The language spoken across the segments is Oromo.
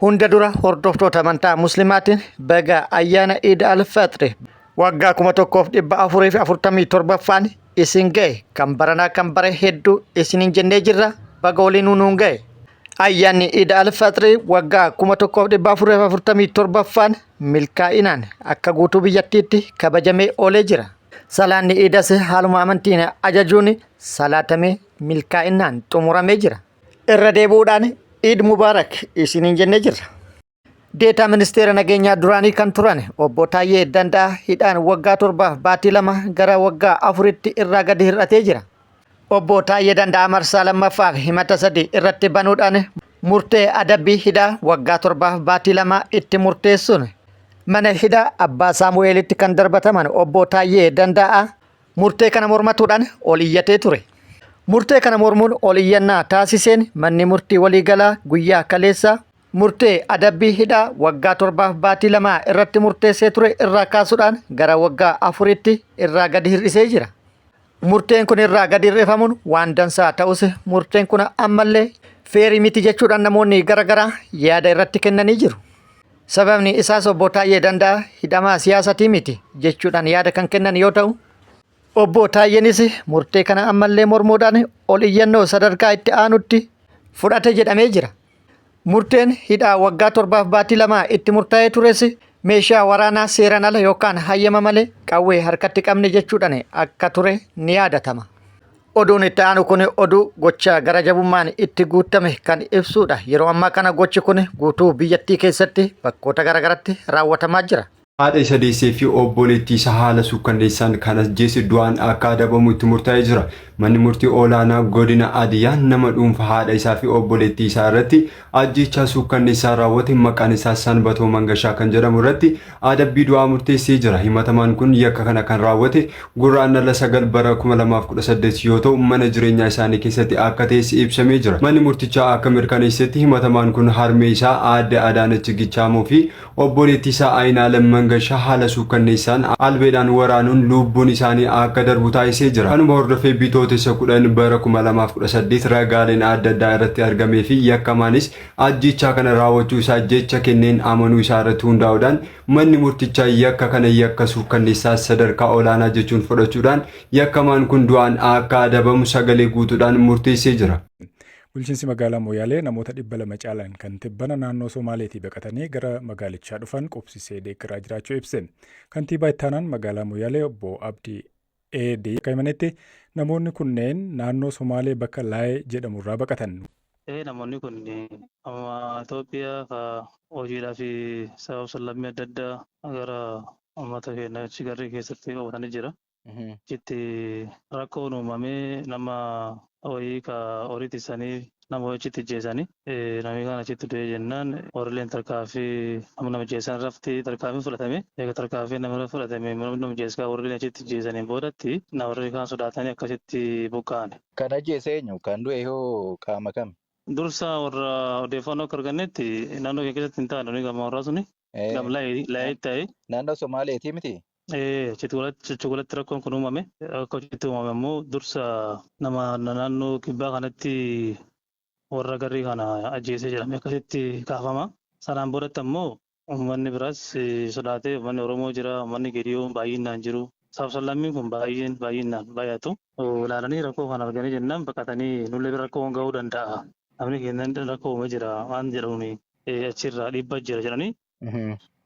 Hunda dura hordoftoota amantaa Muslimaatiin baga ayyaana Eid al-Fitr waggaa 1447ffaan isin ga'e kan baranaa kan bare hedduu isinin jennee jirra baga waliin nuun ga'e. Ayyaanni Eid al-Fitr waggaa 1447ffaan milkaa'inaan akka guutuu biyyattiitti kabajamee oolee jira. Salaanni Eidas haaluma amantiin ajajuun salaatamee milkaa'inaan xumuramee jira. Irra deebi'uudhaan Eid Mubarak isinin jennee jirra. Deetaa ministeera nageenyaa duraanii kan turan obbo Taayyee Danda'a hidhaan waggaa 7 baatii 2 gara waggaa 4tti irraa gadi hir'atee jira. Obbo Taayyee Danda'a marsaa lammaffaaf himata 3 irratti banuudhaan murtee adabbii hidhaa waggaa 7 baatii 2 itti murteessuun mana hidhaa Abbaa Saamu'eelitti kan darbataman obbo Taayyee Danda'a murtee kana mormatuudhaan ol iyyatee ture. Murtee kana mormuun ol iyyannaa taasiseen manni murtii waliigalaa guyyaa kaleessa murtee adabbii hidhaa waggaa 7 baatii 2 irratti murteessee ture irraa kaasuudhaan gara waggaa 4tti irraa gadi hir'isee jira. Murteen kun irraa gadi hir'ifamuun waan dansaa ta'us murteen kun ammallee feerii miti jechuudhaan namoonni garaagaraa yaada irratti kennanii jiru. Sababni isaas obbo Taayyee Danda'a hidhamaa siyaasatii miti jechuudhaan yaada kan kennan yoo ta'u, obbo Taayyeenis murtee kana ammallee mormuudhaan ol iyyannoo sadarkaa itti aanutti fudhate jedhamee jira. Murteen hidhaa waggaa 7 baatii 2 itti murtaa'ee tures meeshaa waraanaa seeraan ala yookaan hayyama malee qawwee harkatti qabne jechuudhaan akka ture ni yaadatama. Oduun itti aanu kun oduu gocha gara jabummaan itti guutame kan ibsudha. Yeroo ammaa kana gochi kun guutuu biyyattii keessatti bakkoota garaagaraatti raawwatamaa jira. Haadha isa deessee fi obboleettii isaa haala suukkanneessaan kan ajjeese du'aan akka adabamu itti murtaa'ee jira. Manni murtii olaanaa godina Hadiyyaa nama dhuunfaa haadha isaa fi obboleettii isaa irratti ajjeechaa suukkanneessaa raawwate maqaan isaa Sanbatoo Mangashaa kan jedhamu irratti adabbii du'aa murteessee jira. Himatamaan kun yakka kana kan raawwate guraandhala 9 bara 2018 yoo ta'u mana jireenyaa isaanii keessatti akka ta'es ibsamee jira. Manni murtichaa akka mirkaneessetti himatamaan kun harmee isaa aadde Adaanach Gichaamoo fi obboleettii isaa Aynaalem Mangashaa haala suukkanneessaan albeedhaan waraanuun lubbuun isaanii akka darbu taasisee jira. Kanuma hordofee bitootessa 10 bara 2018 ragaaleen adda addaa irratti argamee fi yakkamaanis ajjechaa kana raawwachuu isaa jecha kenneen amanuu isaa irratti hundaa'uudhaan manni murtichaa yakka kana yakka suukkanneessaa sadarkaa olaanaa jechuun fudhachuudhaan yakkamaan kun du'aan akka adabamu sagalee guutuudhaan murteessee jira. Bulchiinsi magaalaa Moyaalee namoota 200 caalan kan tibbana naannoo Somaaleetii baqatanii gara magaalichaa dhufan qubsisee deeggaraa jiraachuu ibse. Kantiibaa itti aanaan magaalaa Moyaalee obbo Abdii Eedii akka himanitti namoonni kunneen naannoo Somaalee bakka Laayee jedhamurraa baqatan. Namoonni kun Itoophiyaa hojiidhaa fi sababa sallammii adda addaa gara uummata keenya garee keessatti qabatanii jira. Itti rakkoon uumamee nama horii horiitti isaanii nama hojiitti jeesanii namni kan achitti du'ee jennaan horiileen tarkaanfii nama jeesan rafti tarkaanfii fudhatame eega tarkaanfii nama fudhatame nama jeeskaa horiileen achitti jeesaniin boodatti warri kan sodaatanii akkasitti buqqa'an. Kan ajjeese eenyu? Kan du'e hoo qaama kam? Dursa warra odeeffannoo akka argannetti naannoo kee keessatti hin taane gama warraa suni gama laayee ta'e. Naannoo Somaaleetii miti? Chokolatti rakkoon kun uumame akka hojiitti uumame immoo dursa nama naannoo kibbaa kanatti warra garrii kana ajjeesee jedhamee akkasitti kaafama. Sanaan boodatti ammoo uummanni biraas sodaatee uummanni Oromoo jira, uummanni Geediyoo baay'inaan jiru. Sabsallammiin kun baay'inaan baay'atu. Ilaalanii rakkoo kana arganii jennaan baqatanii nullee rakkoon ga'uu danda'a. Namni keenya rakkoo uumee jira waan jedhamuun achirraa dhiibbaa jira jedhanii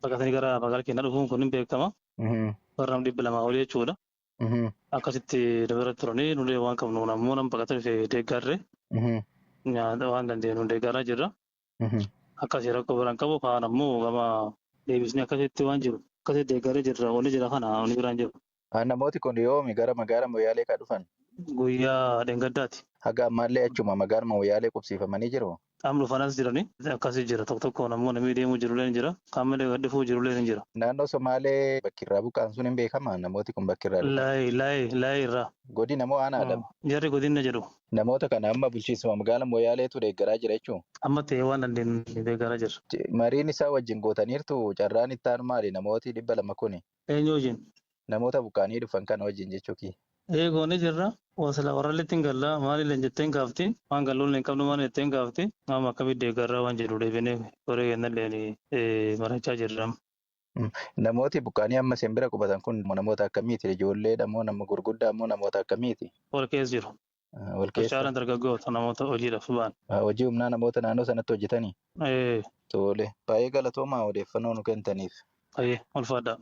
baqatanii gara magaalaa keenya dhufuun kun hin beekama. Warra 200 olii jechuudha. Akkasitti dabalatee turanii nullee waan qabnu ammoo nama baqatanii deeggarre nyaata waan dandeenyu deeggaraa jirra. Akkasii rakkoo biraan qabu kaan ammoo gama deebisnee akkasitti waan jiru akkasitti deeggaree jirra wanni jira kana wanni biraan jiru. Namooti kun yoomi gara magaalaa Moyaalee kan dhufan? Guyyaa dheengaddaati. Haga ammallee achuma magaalaa Moyaalee qubsiifamanii jiru? Qaamni dhufanas jiranii akkasii jira tokko ammoo namni deemuu jirullee ni jira qaamni dhufuu jirullee ni jira. Naannoo Somaalee bakki irraa buqqaan sun hin beekama namooti kun bakki irraa dhufan? Laayee irraa. Godina moo aanaadha? Jarri godina jedhu. Namoota kana amma bulchiinsuma magaalaa Moyaaleetu deeggaraa jira jechuun? Amma ta'e waan dandeenyu deeggaraa jira. Mariin isaa wajjin gootaniirtu carraan itti aanu maali namooti 200 kuni? Eenyu wajjin? Namoota buqqaanii dhufan kana wajjin jechuuki. Goonee jirra. Wasila warralleetti hin galla maaliif jetteen gaafti waan galluun hin qabnu maal jetteen gaafti amma akkamitti deeggarraa waan jedhu deebinee koree kennalleen marachaa jirra. Namooti buqqaanii amma isin bira qubatan kun namoota akkamiiti? Ijoolleedha moo nama gurguddaa moo namoota akkamiiti? Wal keessa jiru. Wal keessa. Sochaalaan dargaggoota namoota hojiidhaaf ba'an. Hojii humnaa namoota naannoo sanatti hojjetanii? Tole. Baay'ee galatoomaa odeeffannoo nu kennitaniif. Baay'ee ulfaadha.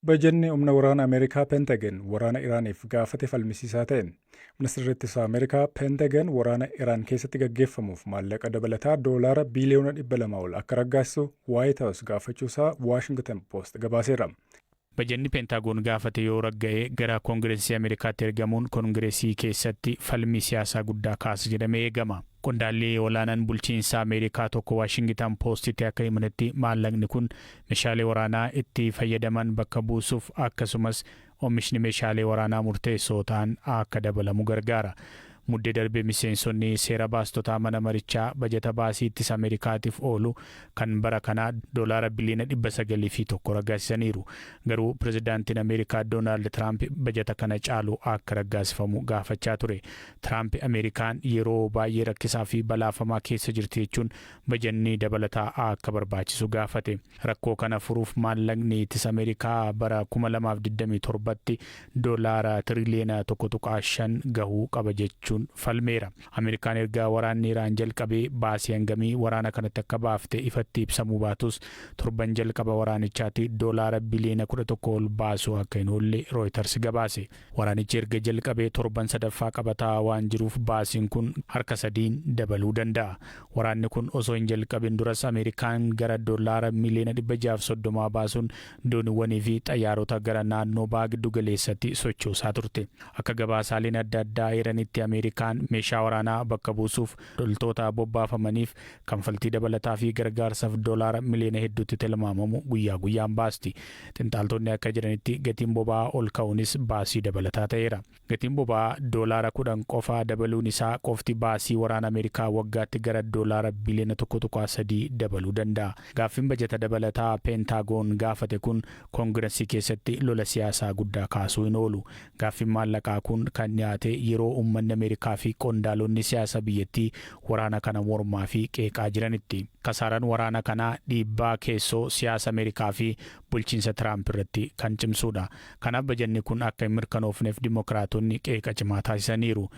Bajanni humna waraana Ameerikaa Pentagon waraana Iraaniif gaafate falmisiisaa ta'e. Ministeerri ittisa Ameerikaa Pentagon waraana Iraan keessatti gaggeeffamuuf maallaqa dabalataa doolaara biiliyoona 200 ol akka raggaasisu White House gaafachuusaa Washington Post gabaaseera. Bajanni Pentaagoon gaafate yoo ragga'ee gara Koongireesii Ameerikaatti ergamuun Koongireesii keessatti falmii siyaasaa guddaa kaasa jedhamee eegama. Qondaallee olaanaan bulchiinsa Ameerikaa tokko Washington Postitti akka himanitti maallaqni kun meeshaalee waraanaa itti fayyadaman bakka buusuuf akkasumas oomishni meeshaalee waraanaa murteessoo ta'an akka dabalamu gargaara. Muddee darbee miseensonni seera baastotaa mana marichaa bajata baasii ittisa Ameerikaatiif oolu kan bara kanaa doolaara biliyoona 901 raggaasisaniiru. Garuu pirezidaantiin Ameerikaa Doonaald Tiraamp bajata kana caalu akka raggaasifamu gaafachaa ture. Tiraamp Ameerikaan yeroo baay'ee rakkisaa fi balaafamaa keessa jirti jechuun bajanni dabalataa akka barbaachisu gaafate. Rakkoo kana furuuf maallaqni ittisa Ameerikaa bara 2027tti doolaara tiriliyoona 1.5 gahuu qaba jechuun falmeera. Ameerikaan erga waraanni Iraan jalqabee baasii hangamii waraana kanatti akka baafte ifatti ibsamuu baatus torban jalqaba waraanichaatti doolaara biliyoona 11 ol baasuu akka hin oolle Reuters gabaase. Waraanichi erga jalqabee torban sadaffaa qabataa waan jiruuf baasiin kun harka 3 dabaluu danda'a. Waraanni kun osoo hin jalqabin duras Ameerikaan gara doolaara miliyoona 630 baasuun dooniiwwanii fi xayyaarota gara naannoo baha giddu galeessatti sochoosaa turte. Akka gabaasaaleen adda addaa eeranitti Ameerikaan meeshaa waraanaa bakka buusuuf loltoota bobbaafamaniif kanfaltii dabalataa fi gargaarsaaf doolaara miliyoona hedduutti tilmaamamu guyyaa guyyaan baasti. Xinxaaltonni akka jedhanitti gatiin boba'aa ol ka'uunis baasii dabalataa ta'eera. Gatiin boba'aa doolaara 10 qofaa dabaluun isaa qofti baasii waraana Ameerikaa waggaatti gara doolaara biliyoona 1.3 dabaluu danda'a. Gaaffiin bajata dabalataa Pentaagoon gaafate kun Koongireesii keessatti lola siyaasaa guddaa kaasuu hin oolu. Gaaffiin maallaqaa kun kan dhiyaate yeroo uummanni Ameerikaa fi qondaalonni siyaasa biyyattii waraana kana mormaa fi qeeqaa jiranitti. Kasaaraan waraana kanaa dhiibbaa keessoo siyaasa Ameerikaa fi bulchiinsa Tiraamp irratti kan cimsuudha. Kanaaf bajanni kun akka hin mirkanoofneef Dimookiraatonni qeeqa cimaa taasisaniiru.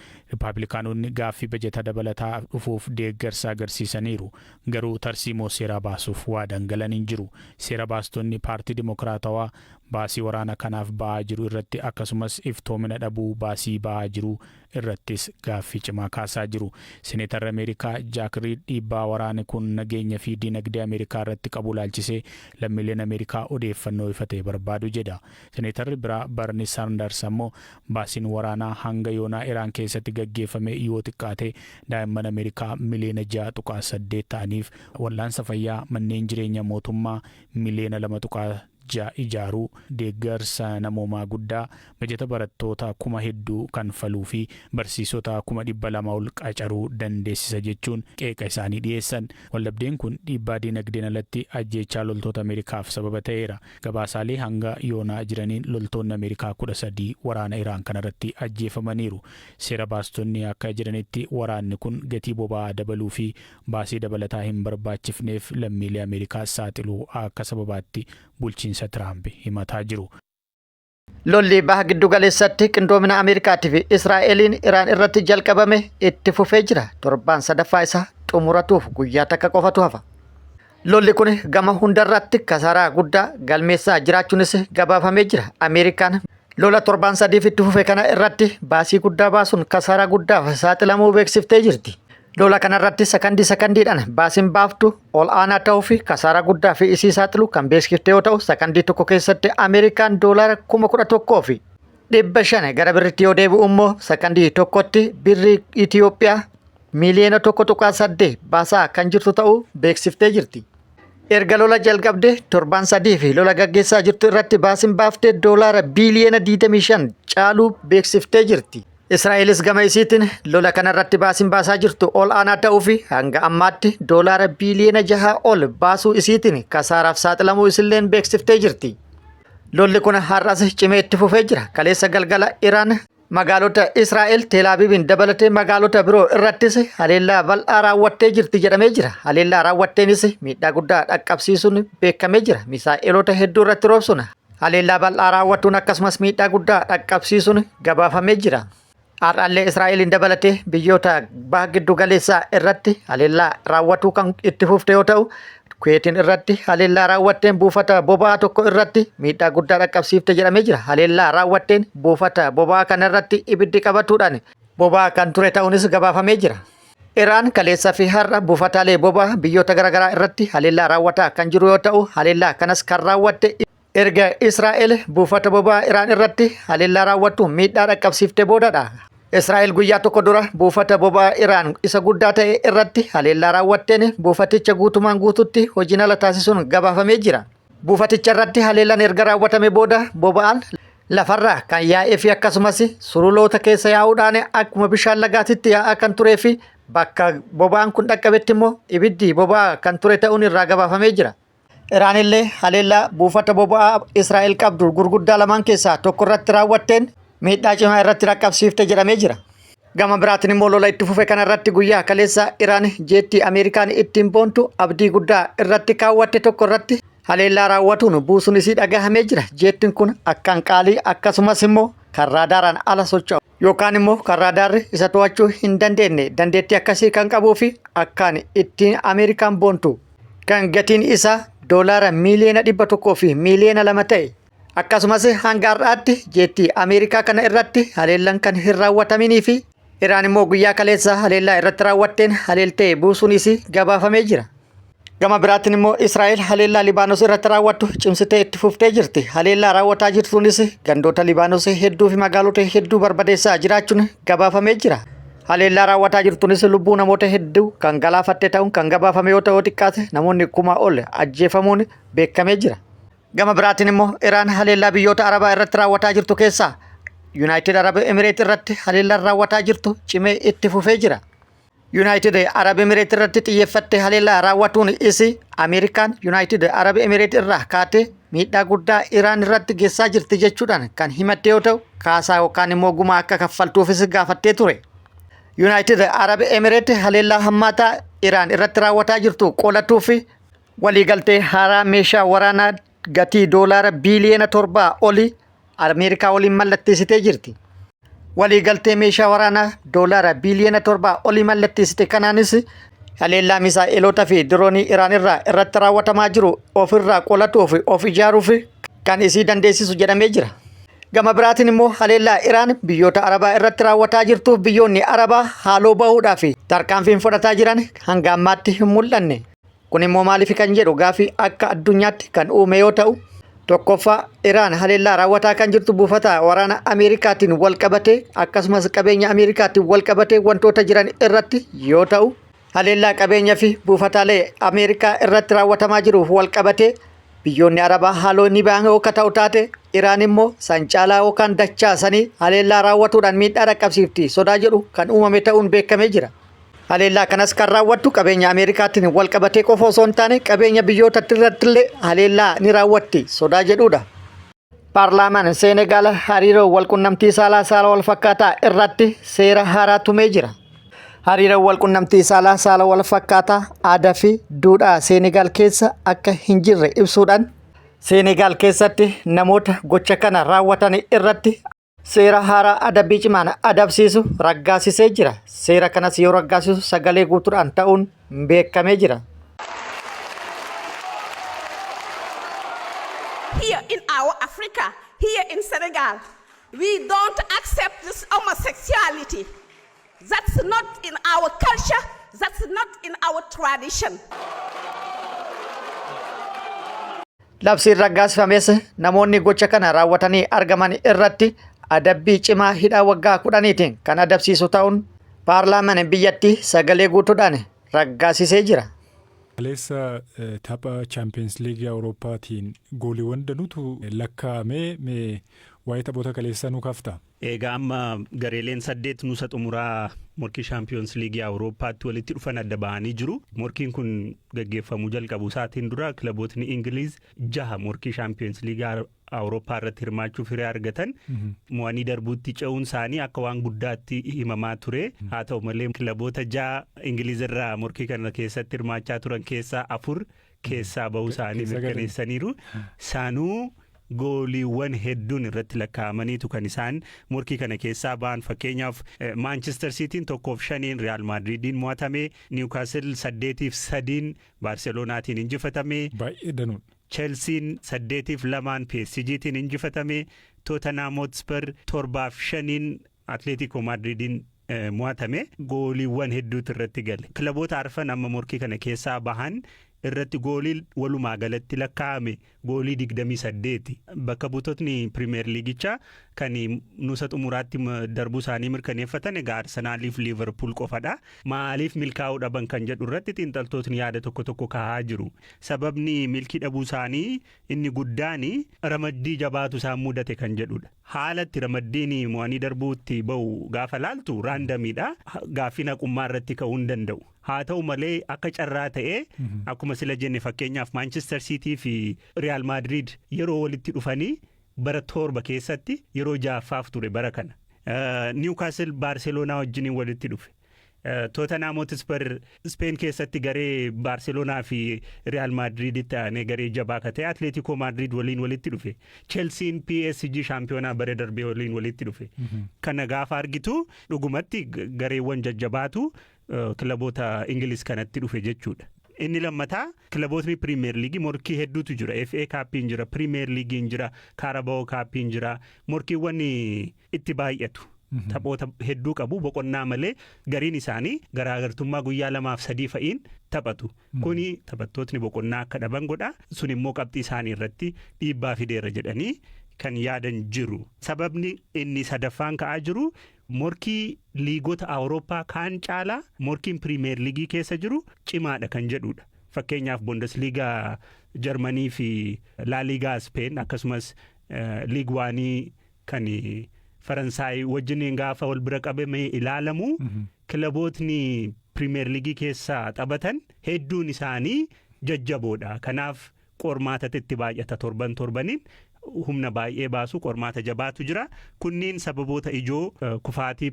Ripaablikaanonni gaaffii bajata dabalataa dhufuuf deeggarsa agarsiisaniiru. Garuu tarsiimoo seeraa baasuuf waadaa galan hin jiru. Seera baastonni paartii Dimookiraatawaa baasii waraana kanaaf ba'aa jiru irratti akkasumas iftoomina dhabuu baasii ba'aa jiru irrattis gaaffii cimaa kaasaa jiru. Seneetarri Ameerikaa Jaak Riid dhiibbaa waraanni kun nageenya fi dinagdee Ameerikaa irratti qabu ilaalchisee lammiileen Ameerikaa odeeffannoo ifa ta'e barbaadu jedha. Seneetarri biraa Barni Saanders ammoo baasiin waraanaa hanga yoonaa Iraan keessatti gaggeeffame yoo xiqqaate daa'imman Ameerikaa miliyoona 6.8 ta'aniif wallaansa fayyaa manneen jireenya mootummaa miliyoona 2 ijaaruu deeggarsa namoomaa guddaa bajata barattoota 1,000 kan faluu fi barsiisota 200,000 ol qacaruu dandeessisa jechuun qeeqa isaanii dhiyeessan. Waldhabdeen kun dhiibbaa dinagdeen alatti ajjeechaa loltoota Ameerikaaf sababa ta'eera. Gabaasaalee hanga yoonaa jiraniin loltoonni Ameerikaa 13 waraana Iraan kanarratti ajjeefamaniiru. Seera baastonni akka jiranitti waraanni kun gatii boba'aa dabaluu fi baasii dabalataa hin barbaachifneef lammiilee Ameerikaa saaxiluu akka sababaatti bulchiinsa Tiraamp himataa jiru. Lolli baha giddu galeessatti qindoomina Ameerikaatii fi Israa'eliin Iraan irratti jalqabame itti fufee jira. Torbaan sadaffaa isaa xumuratuuf guyyaa takka qofatu hafa. Lolli kun gama hundarratti kasaaraa guddaa galmeessaa jiraachuunis gabaafamee jira. Ameerikaan lola torbaan sadiif itti fufe kana irratti baasii guddaa baasuun kasaaraa guddaaf saaxilamuu beeksiftee jirti. Lola kanarratti sakandiidhaan baasiin baaftu ol aanaa ta'uu fi kasaaraa guddaa fi isii saaxilu kan beeksiftee yoo ta'u sakandii tokko keessatti Ameerikaan doolaara 11,000 fi 500 gara birriitti yoo deebi'u immoo sakandii tokkotti birrii Itiyoophiyaa miliyoona 1.8 baasaa kan jirtu ta'uu beeksiftee jirti. Erga lola jalqabde torbaan sadii fi lola gaggeessaa jirtu irratti baasiin baaftee doolaara biliyoona 25 caaluu beeksiftee jirti. Israa'elis gama isiitiin lola kanarratti baasiin baasaa jirtu ol aanaa ta'uu fi hanga ammaatti doolaara biliyoona 6 ol baasuu isiitiin kasaaraaf saaxilamuu isilleen beeksiftee jirti. Lolli kun har'as cimee itti fufee jira. Kaleessa galgala Iraan magaalota Israa'el Teelaabiibin dabalatee magaalota biroo irrattis haleellaa bal'aa raawwattee jirti jedhamee jira. Haleellaa raawwatteenis miidhaa guddaa dhaqqabsiisuun beekamee jira. Misaa'eloota hedduu irratti roobsuun haleellaa bal'aa raawwattuun akkasumas miidhaa guddaa dhaqqabsiisuun gabaafamee jira. Har'aallee Israa'elin dabalatee biyyoota baha giddu galeessaa irratti haleellaa raawwatuu kan itti fufte yoo ta'u, Kuweetiin irratti haleellaa raawwatteen buufata boba'aa tokko irratti miidhaa guddaa dhaqqabsiifte jedhamee jira. Haleellaa raawwatteen buufata boba'aa kana irratti ibiddi qabatuudhaan boba'aa kan ture ta'uunis gabaafamee jira. Iraan kaleessaa fi har'a buufataalee boba'aa biyyoota garaagaraa irratti haleellaa raawwataa kan jiru yoo ta'u, haleellaa kanas kan raawwatte erga Israa'el buufata boba'aa Iraan irratti haleellaa raawwattuun miidhaa dhaqqabsiifte boodadha. Israa'el guyyaa tokko dura buufata boba'aa Iraan isa guddaa ta'e irratti haleellaa raawwatteen buufaticha guutumaan guututti hojiin ala taasisuun gabaafamee jira. Buufaticha irratti haleellaan erga raawwatame booda boba'aan lafarraa kan yaa'ee fi akkasumas sululoota keessa yaa'uudhaan akkuma bishaan lagaatitti yaa'aa kan turee fi bakka boba'aan kun dhaqqabetti immoo ibiddi boba'aa kan ture ta'uun irraa gabaafamee jira. Iraan illee haleellaa buufata boba'aa Israa'el qabdu gurguddaa lamaan keessaa tokko irratti raawwatteen miidhaa cimaa irratti dhaqqabsiifte jedhamee jira. Gama biraatiin immoo lola itti fufe kana irratti guyyaa kaleessa Iraan jeettii Ameerikaan ittiin boontu abdii guddaa irratti kaawwatte tokko irratti haleellaa raawwatuun buusuun isii dhagahamee jira. Jeettiin kun akkaan qaalii akkasumas immoo kan raadaaraan ala socho'u yookaan immoo kan raadaarri isa to'achuu hin dandeenye dandeettii akkasii kan qabuu fi akkaan ittiin Ameerikaan boontu kan gatiin isaa doolaara miiliyoona 100 fi miiliyoona 2 ta'e. Akkasumas hanga har'aatti jeettii Ameerikaa kana irratti haleellaan kan hin raawwataminii fi Iraan immoo guyyaa kaleessa haleellaa irratti raawwatteen haleeltee buusuun isii gabaafamee jira. Gama biraatiin immoo Israa'el haleellaa Libaanos irratti raawwattu cimsitee itti fuftee jirti. Haleellaa raawwataa jirtuunis gandoota Libaanos hedduu fi magaalota hedduu barbadeessaa jiraachuun gabaafamee jira. Haleellaa raawwataa jirtuunis lubbuu namoota hedduu kan galaafatte ta'uun kan gabaafame yoo ta'u xiqqaate namoonni 1,000 ol ajjeefamuun beekamee jira. Gama biraatiin immoo Iraan haleellaa biyyoota Arabaa irratti raawwataa jirtu keessaa United Arab Emirates irratti haleellaan raawwataa jirtu cimee itti fufee jira. United Arab Emirates irratti xiyyeeffattee haleellaa raawwatuun isii Ameerikaan United Arab Emirates irraa kaatee miidhaa guddaa Iraan irratti geessaa jirti jechuudhaan kan himatte yoo ta'u, kaasaa yookaan immoo gumaa akka kaffaltuufis gaafattee ture. United Arab Emirates haleellaa hammaataa Iraan irratti raawwataa jirtu qolatuu fi waliigaltee haaraa meeshaa waraanaa gatii doolaara biiliyoona 7 olii Ameerikaa waliin mallatteessitee jirti. Waliigaltee meeshaa waraanaa doolaara biiliyoona 7 olii mallatteessite kanaanis haleellaa misaa'eloota fi diroonii Iraan irratti raawwatamaa jiru ofirraa qolatuu fi of ijaaruuf kan isii dandeessisu jedhamee jira. Gama biraatiin immoo haleellaa Iraan biyyoota Arabaa irratti raawwataa jirtuuf biyyoonni Arabaa haaloo bahuudhaa fi tarkaanfiin fudhataa jiran hanga ammaatti hin mul'anne. Kun immoo maaliif kan jedhu gaafii akka addunyaatti kan uume yoo ta'u, tokkoffaa Iraan haleellaa raawwataa kan jirtu buufata waraana Ameerikaatiin wal qabatee akkasumas qabeenya Ameerikaatiin wal qabatee wantoota jiran irratti yoo ta'u, haleellaa qabeenya fi buufataalee Ameerikaa irratti raawwatamaa jiruuf wal qabatee biyyoonni Arabaa haaloo ni ba'an yoo ta'u taate Iraan immoo sancaalaa yookaan dachaasanii haleellaa raawwatuudhaan miidhaa dhaqqabsiifti sodaa jedhu kan uumame ta'uun beekamee jira. Haleellaa kanas kan raawwattu qabeenya Ameerikaatiin wal qabatee qofa osoo hin taane qabeenya biyyoota irrattillee haleellaa ni raawwatti sodaa jedhudha. Paarlaamaan Seenegaal hariiroo walqunnamtii saalaa wal fakkaataa irratti seera haaraa tumee jira. Hariiroo walqunnamtii saalaa wal fakkaataa aadaa fi duudhaa Seenegaal keessa akka hin jirre ibsuudhaan Seenegaal keessatti namoota gocha kana raawwatan irratti seera haaraa adabbii cimaan adabsiisu raggaasisee jira. Seera kanas yoo raggaasisu sagalee guutuudhaan ta'uun beekamee jira. Here in our Africa, here in Senegal, we don't accept this homosexuality. That's not in our culture, that's not in our tradition. Labsiin raggaasifames namoonni gocha kana raawwatanii argaman irratti adabbii cimaa hidhaa waggaa 10tiin kan adabsiisu ta'uun paarlaamaan biyyattii sagalee guutuudhaan raggaasisee jira. Kaleessa tapha Champions League Awurooppaatiin gooliiwwan danuutu lakkaa'amee waa'ee taphoota kaleessaa nu kaafta. Egaa amma gareeleen 8 nuusa xumuraa morkii Champions League Awurooppaatti walitti dhufan adda ba'anii jiru. Morkiin kun gaggeeffamuu jalqabu isaatiin dura kilabootni Ingiliiz 6 morkii Champions League Awurooppaa irratti hirmaachuuf hiree argatan mo'anii darbuutti ce'uun isaanii akka waan guddaatti himamaa ture. Haa ta'u malee kilaboota 6 Ingiliiz irraa morkii kana keessatti hirmaachaa turan keessaa 4 keessaa ba'uu isaanii mirkaneessaniiru. Saanuu gooliiwwan hedduun irratti lakkaa'amaniitu kan isaan morkii kana keessaa ba'an. Fakkeenyaaf Manchester Cityin 1-5 Real Madridin mo'atame, Newcastle 8-3 Barcelonaatiin injifatame, baay'ee danuun. Chelsean 8-2 PSGtiin injifatame, Tottenham Hotspur 7-5 Atletico Madridin mo'atame. Gooliiwwan hedduutu irratti gale. Kilaboota arfan amma morkii kana keessaa bahan irratti goolii walumaa galatti lakkaa'ame goolii 28. Bakka buutotni Premier Leagueichaa kan nuusa xumuraatti darbuu isaanii mirkaneeffatan egaa Arsenaaliif Liverpool qofadha. Maaliif milkaa'uu dhaban kan jedhu irratti xiinxaltootni yaada tokko kaa'aa jiru. Sababni milkii dhabuu isaanii inni guddaan ramaddii jabaatu isaan mudate kan jedhudha. Haalatti ramaddiin mo'anii darbuutti ba'u gaafa laaltu raandamiidha. Gaaffii haqummaa irratti ka'uu hin danda'u. Haa ta'u malee akka carraa ta'ee akkuma sila jenne fakkeenyaaf Manchester City fi Real Madrid yeroo walitti dhufanii bara 7 keessatti yeroo 6ffaaf ture bara kana. Newcastle Barcelona wajjin walitti dhufe. Tottenham Hotspur Spain keessatti garee Barcelona fi Real Madrid ta'anii garee jabaa ka ta'e Atletico Madrid waliin walitti dhufe. Chelsean PSG shaampiyoonaa bara darbee waliin walitti dhufe. Kana gaafa argitu dhugumatti gareewwan jajjabaatu kilaboota Ingiliz kanatti dhufe jechuudha. Inni lammataa kilabootni Premier League morkii hedduutu jira. FA Cupiin jira, Premier Leaguein jira, Carabao Cupiin jira. Morkiiwwan itti baay'atu. Taphoota hedduu qabu boqonnaa malee gariin isaanii garaagartummaa guyyaa 2-3 fa'iin taphatu. Kuni taphattootni boqonnaa akka dhaban godha. Sun immoo qabxii isaanii irratti dhiibbaa fideera jedhanii kan yaadan jiru. Sababni inni sadaffaan ka'aa jiru morkii liigota Awurooppaa kaan caalaa morkiin Premier League keessa jiru cimaadha kan jedhudha. Fakkeenyaaf Bundesliga Jarmanii fi La Liga Spain akkasumas Ligue 1 kan Faransaay wajjin gaafa wal bira qabame ilaalamu kilabootni Premier League keessa taphatan hedduun isaanii jajjaboodha. Kanaaf qormaatatti itti baay'ata torbaniin humna baay'ee baasu qormaata jabaatu jira. Kunniin sababoota ijoo kufaatii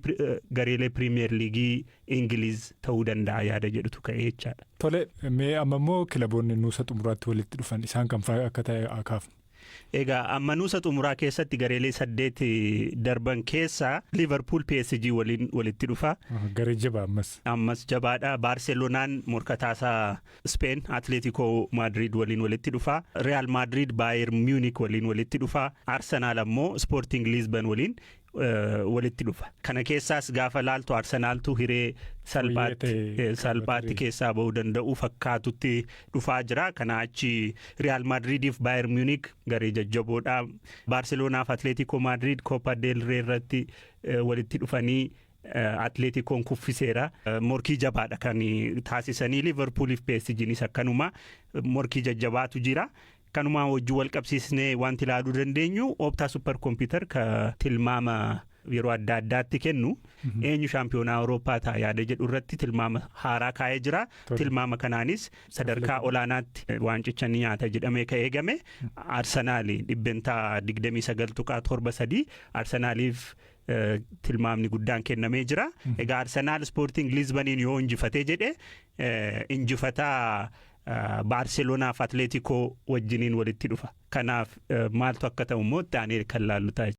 gareelee Premier League Ingiliz ta'uu danda'a yaada jedhutu ka'ee jechaadha. Tole mee amma immoo kilaboonni nuusa xumuraatti walitti dhufan isaan kan akka ta'e akaafnu. Egaa amma nuusa xumuraa keessatti gareelee 8 darban keessaa Liverpool PSG waliin walitti dhufa. Garee jabaa ammas jabaadha. Barcelonaan morkataasaa Spain Atletico Madrid waliin walitti dhufa. Real Madrid Bayern Munich waliin walitti dhufa. Arsenal ammoo Sporting Lisbon waliin walitti dhufa. Kana keessaas gaafa laaltu Arsenaaltu hiree salphaatti keessaa ba'uu danda'u fakkaatutti dhufaa jira. Kana achi Real Madridiif Bayern Munich garee jajjaboodha. Barcelonaaf Atletico Madrid Copa del Rey irratti walitti dhufanii Atleticoon kuffiseera. Morkii jabaadha kan taasisanii. Liverpooliif PSGnis akkanuma morkii jajjabaatu jira. Kanuma wajjin wal qabsiisnee wanti ilaaluu dandeenyu Opta Super Computer ka tilmaama yeroo adda addaatti kennu eenyu shaampiyoonaa Awurooppaa ta'a yaada jedhu irratti tilmaama haaraa kaa'ee jira. Tilmaama kanaanis sadarkaa olaanaatti waancicha ni nyaata jedhamee ka eegame. Arsenaal dhibbentaa 29.73 Arsenaaliif tilmaamni guddaan kennamee jira. Egaa Arsenaal Sporting Lisboniin yoo injifatee jedhe injifataa Barcelona fi Atletico wajjiniin walitti dhufa. Kanaaf maaltu akka ta'u immoo taanee kan laallu ta'a.